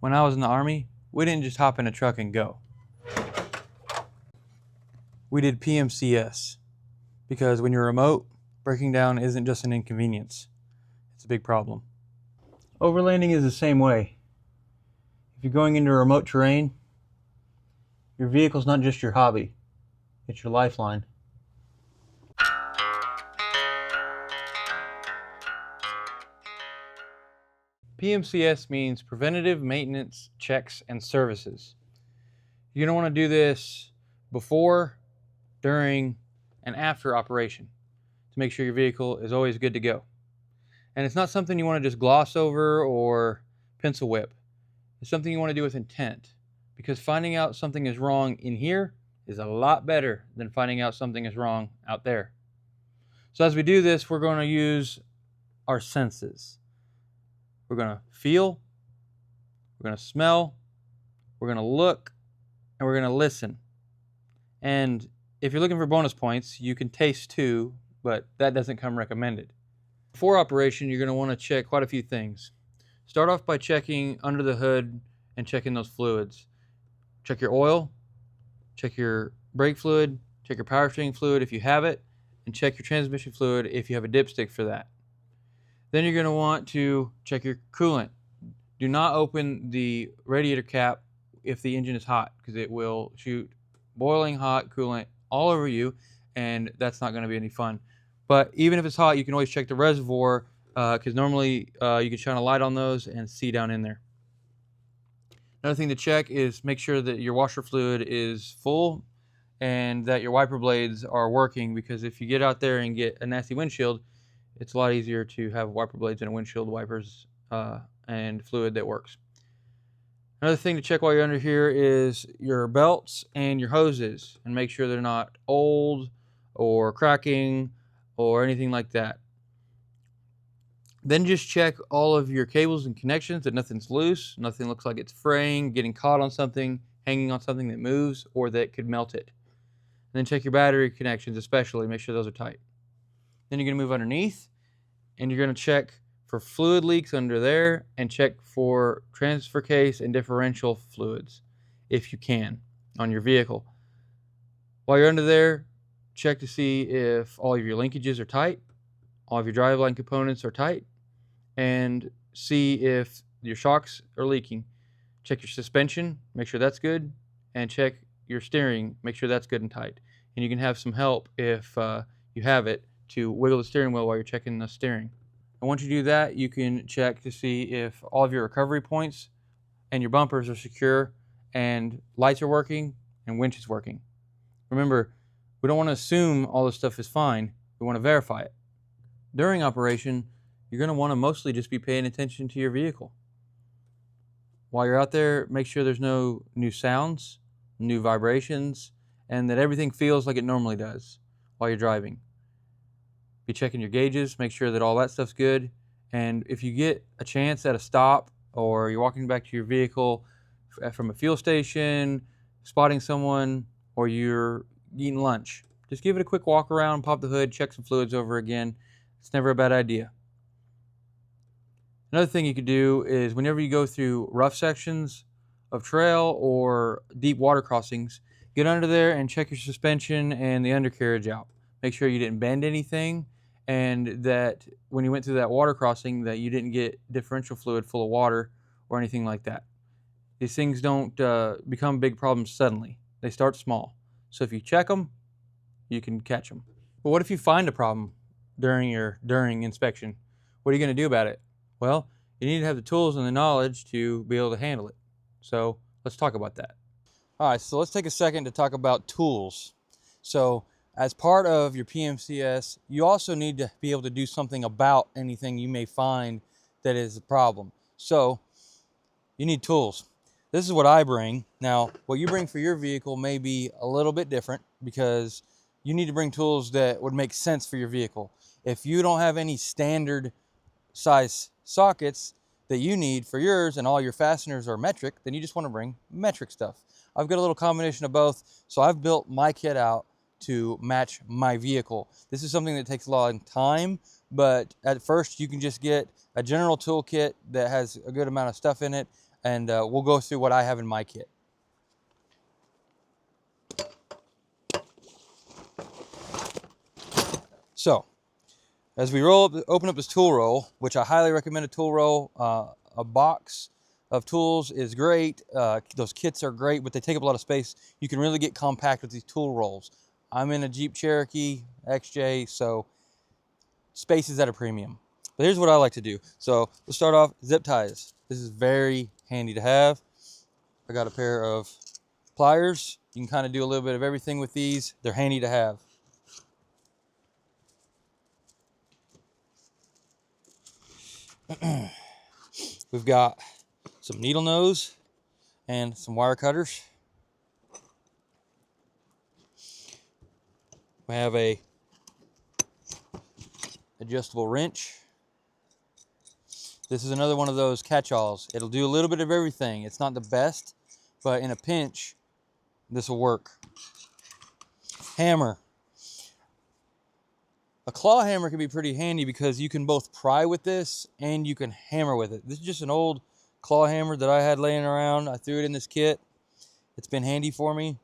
When I was in the Army, we didn't just hop in a truck and go. We did PMCS because when you're remote, breaking down isn't just an inconvenience. It's a big problem. Overlanding is the same way. If you're going into remote terrain, your vehicle's not just your hobby, it's your lifeline. PMCS means Preventative Maintenance Checks and Services. You're going to want to do this before, during, and after operation to make sure your vehicle is always good to go. And it's not something you want to just gloss over or pencil whip. It's something you want to do with intent, because finding out something is wrong in here is a lot better than finding out something is wrong out there. So as we do this, we're going to use our senses. We're going to feel, we're going to smell, we're going to look, and we're going to listen. And if you're looking for bonus points, you can taste too, but that doesn't come recommended. Before operation, you're going to want to check quite a few things. Start off by checking under the hood and checking those fluids. Check your oil, check your brake fluid, check your power steering fluid if you have it, and check your transmission fluid if you have a dipstick for that. Then you're going to want to check your coolant. Do not open the radiator cap if the engine is hot, because it will shoot boiling hot coolant all over you, and that's not going to be any fun. But even if it's hot, you can always check the reservoir, because normally you can shine a light on those and see down in there. Another thing to check is make sure that your washer fluid is full and that your wiper blades are working, because if you get out there and get a nasty windshield, it's a lot easier to have wiper blades and windshield wipers and fluid that works. Another thing to check while you're under here is your belts and your hoses, and make sure they're not old or cracking or anything like that. Then just check all of your cables and connections, that nothing's loose, nothing looks like it's fraying, getting caught on something, hanging on something that moves or that could melt it. And then check your battery connections especially, make sure those are tight. Then you're going to move underneath, and you're going to check for fluid leaks under there, and check for transfer case and differential fluids if you can on your vehicle. While you're under there, check to see if all of your linkages are tight, all of your driveline components are tight, and see if your shocks are leaking. Check your suspension, make sure that's good, and check your steering, make sure that's good and tight. And you can have some help if you have it, to wiggle the steering wheel while you're checking the steering. And once you do that, you can check to see if all of your recovery points and your bumpers are secure, and lights are working, and winch is working. Remember, we don't want to assume all this stuff is fine. We want to verify it. During operation, you're going to want to mostly just be paying attention to your vehicle. While you're out there, make sure there's no new sounds, new vibrations, and that everything feels like it normally does while you're driving. Be checking your gauges, make sure that all that stuff's good. And if you get a chance at a stop, or you're walking back to your vehicle from a fuel station, spotting someone, or you're eating lunch, just give it a quick walk around, pop the hood, check some fluids over again. It's never a bad idea. Another thing you could do is whenever you go through rough sections of trail or deep water crossings, get under there and check your suspension and the undercarriage out. Make sure you didn't bend anything, and that when you went through that water crossing that you didn't get differential fluid full of water or anything like that. These things don't become big problems suddenly. They start small. So if you check them, you can catch them. But what if you find a problem during inspection? What are you going to do about it? Well, you need to have the tools and the knowledge to be able to handle it. So let's talk about that. All right, so let's take a second to talk about tools. So as part of your PMCS, you also need to be able to do something about anything you may find that is a problem. So you need tools. This is what I bring. Now, what you bring for your vehicle may be a little bit different, because you need to bring tools that would make sense for your vehicle. If you don't have any standard size sockets that you need for yours and all your fasteners are metric, then you just want to bring metric stuff. I've got a little combination of both, so I've built my kit out to match my vehicle. This is something that takes a lot of time, but at first you can just get a general tool kit that has a good amount of stuff in it, and we'll go through what I have in my kit. So, as we open up this tool roll, which I highly recommend a tool roll, a box of tools is great. Those kits are great, but they take up a lot of space. You can really get compact with these tool rolls. I'm in a Jeep Cherokee XJ, so space is at a premium. But here's what I like to do. So let's start off, zip ties. This is very handy to have. I got a pair of pliers. You can kind of do a little bit of everything with these. They're handy to have. We've got some needle nose and some wire cutters. We have a adjustable wrench. This is another one of those catch-alls. It'll do a little bit of everything. It's not the best, but in a pinch, this will work. Hammer. A claw hammer can be pretty handy because you can both pry with this and you can hammer with it. This is just an old claw hammer that I had laying around. I threw it in this kit. It's been handy for me.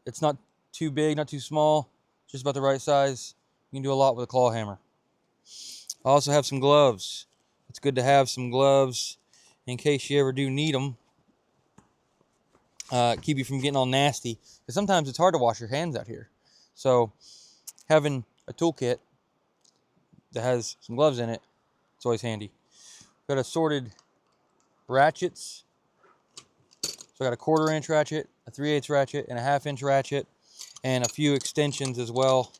It's not too big, not too small, just about the right size. You can do a lot with a claw hammer. I also have some gloves. It's good to have some gloves in case you ever do need them. Keep you from getting all nasty. Because sometimes it's hard to wash your hands out here. So having a toolkit that has some gloves in it, it's always handy. Got assorted ratchets. So I got a 1/4 inch ratchet, a 3/8 ratchet, and a 1/2 inch ratchet, and a few extensions as well.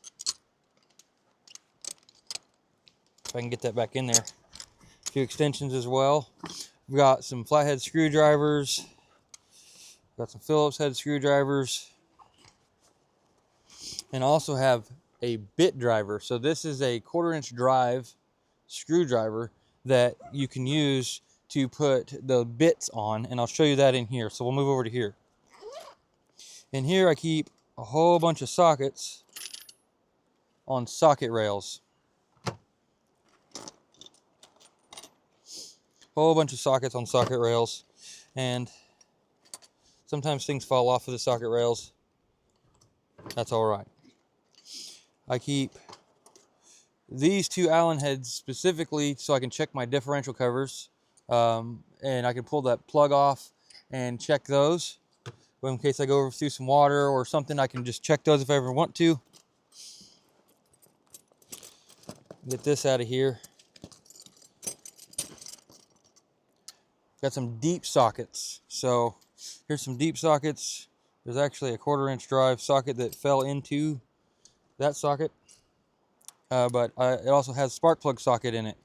If I can get that back in there. A few extensions as well. We've got some flathead screwdrivers. Got some Phillips head screwdrivers. And also have a bit driver. So this is a 1/4 inch drive screwdriver that you can use to put the bits on, and I'll show you that in here. So we'll move over to here. In here I keep a whole bunch of sockets on socket rails. Whole bunch of sockets on socket rails, and sometimes things fall off of the socket rails. That's all right. I keep these 2 Allen heads specifically so I can check my differential covers, and I can pull that plug off and check those. But in case I go through some water or something, I can just check those if I ever want to. Get this out of here. Got some deep sockets. So here's some deep sockets. There's actually a 1/4 inch drive socket that fell into that socket. But it also has spark plug socket in it.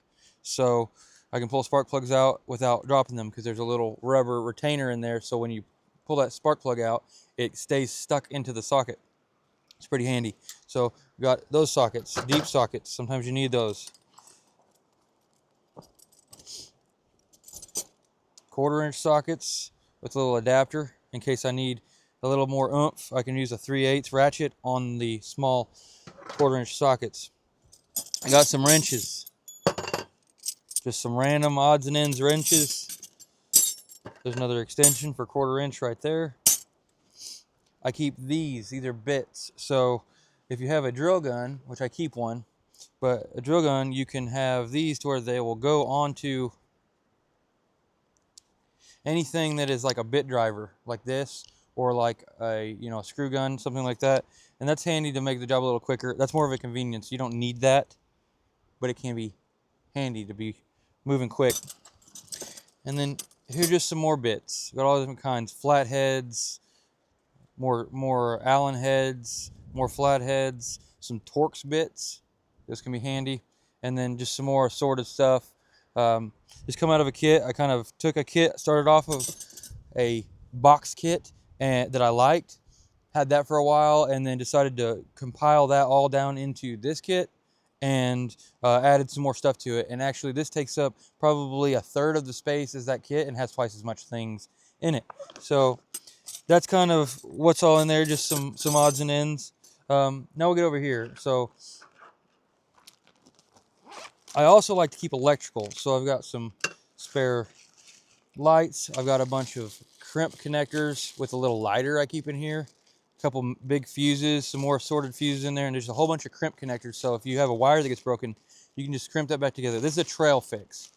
So I can pull spark plugs out without dropping them because there's a little rubber retainer in there. So when you pull that spark plug out, it stays stuck into the socket. It's pretty handy. So we got those sockets, deep sockets. Sometimes you need those. 1/4 inch sockets with a little adapter in case I need a little more oomph. I can use a 3/8 ratchet on the small 1/4 inch sockets. I got some wrenches. Just some random odds and ends wrenches. There's another extension for 1/4 inch right there. I keep these are bits. So if you have a drill gun, which I keep one, but a drill gun, you can have these to where they will go onto anything that is like a bit driver, like this, or like a a screw gun, something like that. And that's handy to make the job a little quicker. That's more of a convenience. You don't need that, but it can be handy to be moving quick. And then here's just some more bits. Got all different kinds, flatheads, more Allen heads, more flatheads, some Torx bits. This can be handy. And then just some more assorted stuff. Just come out of a kit. I kind of took a kit, started off of a box kit that I liked, had that for a while, and then decided to compile that all down into this kit and added some more stuff to it. And actually this takes up probably 1/3 of the space as that kit and has twice as much things in it. So that's kind of what's all in there, just some odds and ends. Now we'll get over here. So I also like to keep electrical. So I've got some spare lights, I've got a bunch of crimp connectors with a little lighter I keep in here, a couple big fuses, some more assorted fuses in there, and there's a whole bunch of crimp connectors. So if you have a wire that gets broken, you can just crimp that back together. This is a trail fix.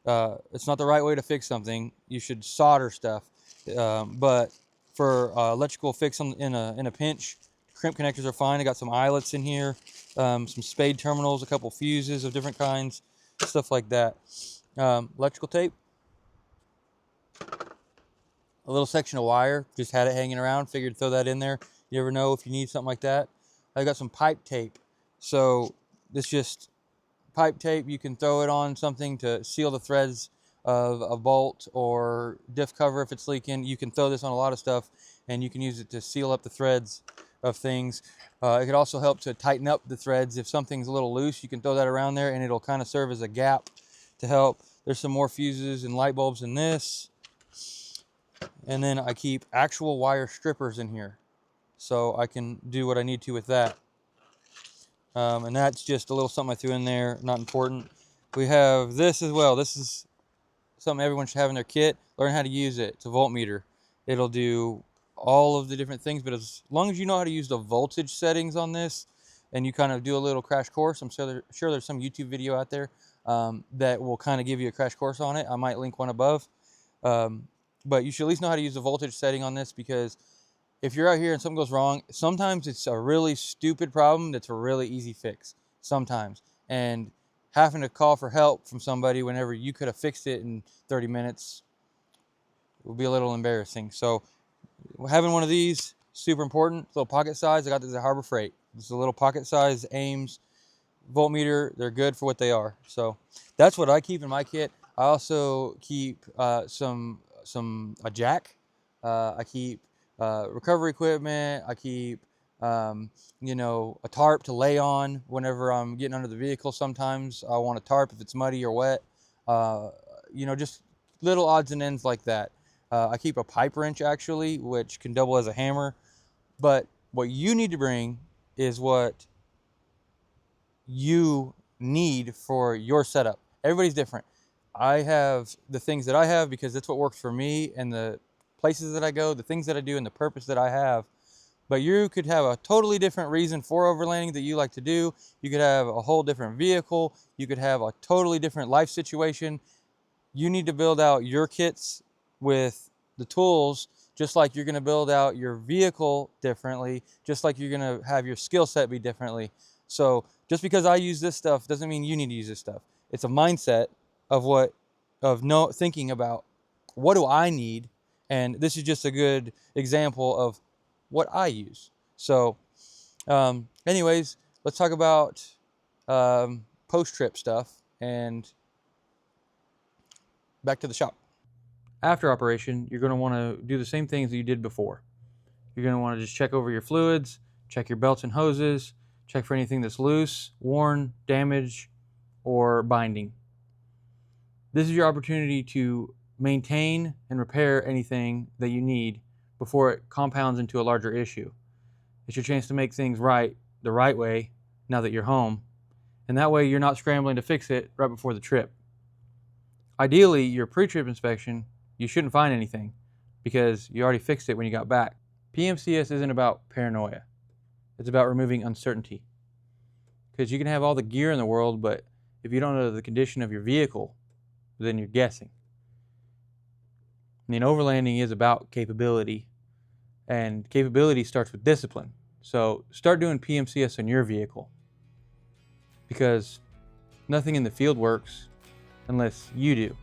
It's not the right way to fix something. You should solder stuff. But for electrical fix in a pinch, crimp connectors are fine. I got some eyelets in here, some spade terminals, a couple fuses of different kinds, stuff like that. Electrical tape, a little section of wire, just had it hanging around, figured to throw that in there. You never know if you need something like that. I got some pipe tape. So this just pipe tape, you can throw it on something to seal the threads of a bolt or diff cover if it's leaking. You can throw this on a lot of stuff, and you can use it to seal up the threads of things. It could also help to tighten up the threads. If something's a little loose, you can throw that around there and it'll kind of serve as a gap to help. There's some more fuses and light bulbs in this. And then I keep actual wire strippers in here, so I can do what I need to with that. And that's just a little something I threw in there, not important. We have this as well. This is something everyone should have in their kit. Learn how to use it. It's a voltmeter. It'll do all of the different things, but as long as you know how to use the voltage settings on this, and you kind of do a little crash course, I'm sure there's some YouTube video out there that will kind of give you a crash course on it. I might link one above. But you should at least know how to use the voltage setting on this, because if you're out here and something goes wrong, sometimes it's a really stupid problem that's a really easy fix sometimes. And having to call for help from somebody whenever you could have fixed it in 30 minutes will be a little embarrassing. So having one of these, super important. Little pocket size. I got this at Harbor Freight. This is a little pocket size Ames voltmeter. They're good for what they are. So that's what I keep in my kit. I also keep a jack. I keep recovery equipment. I keep you know, a tarp to lay on whenever I'm getting under the vehicle. Sometimes I want a tarp if it's muddy or wet. You know, just little odds and ends like that. I keep a pipe wrench actually, which can double as a hammer. But what you need to bring is what you need for your setup. Everybody's different. I have the things that I have because that's what works for me, and the places that I go, the things that I do, and the purpose that I have. But you could have a totally different reason for overlanding that you like to do. You could have a whole different vehicle. You could have a totally different life situation. You need to build out your kits with the tools, just like you're going to build out your vehicle differently, just like you're going to have your skill set be differently. So just because I use this stuff doesn't mean you need to use this stuff. It's a mindset of thinking about what do I need, and this is just a good example of what I use. So anyways, let's talk about post-trip stuff and back to the shop. After operation, you're going to want to do the same things that you did before. You're going to want to just check over your fluids, check your belts and hoses, check for anything that's loose, worn, damaged, or binding. This is your opportunity to maintain and repair anything that you need before it compounds into a larger issue. It's your chance to make things right the right way now that you're home, and that way you're not scrambling to fix it right before the trip. Ideally, your pre-trip inspection, you shouldn't find anything because you already fixed it when you got back. PMCS isn't about paranoia. It's about removing uncertainty. Because you can have all the gear in the world, but if you don't know the condition of your vehicle, then you're guessing. I mean, overlanding is about capability, and capability starts with discipline. So start doing PMCS on your vehicle, because nothing in the field works unless you do.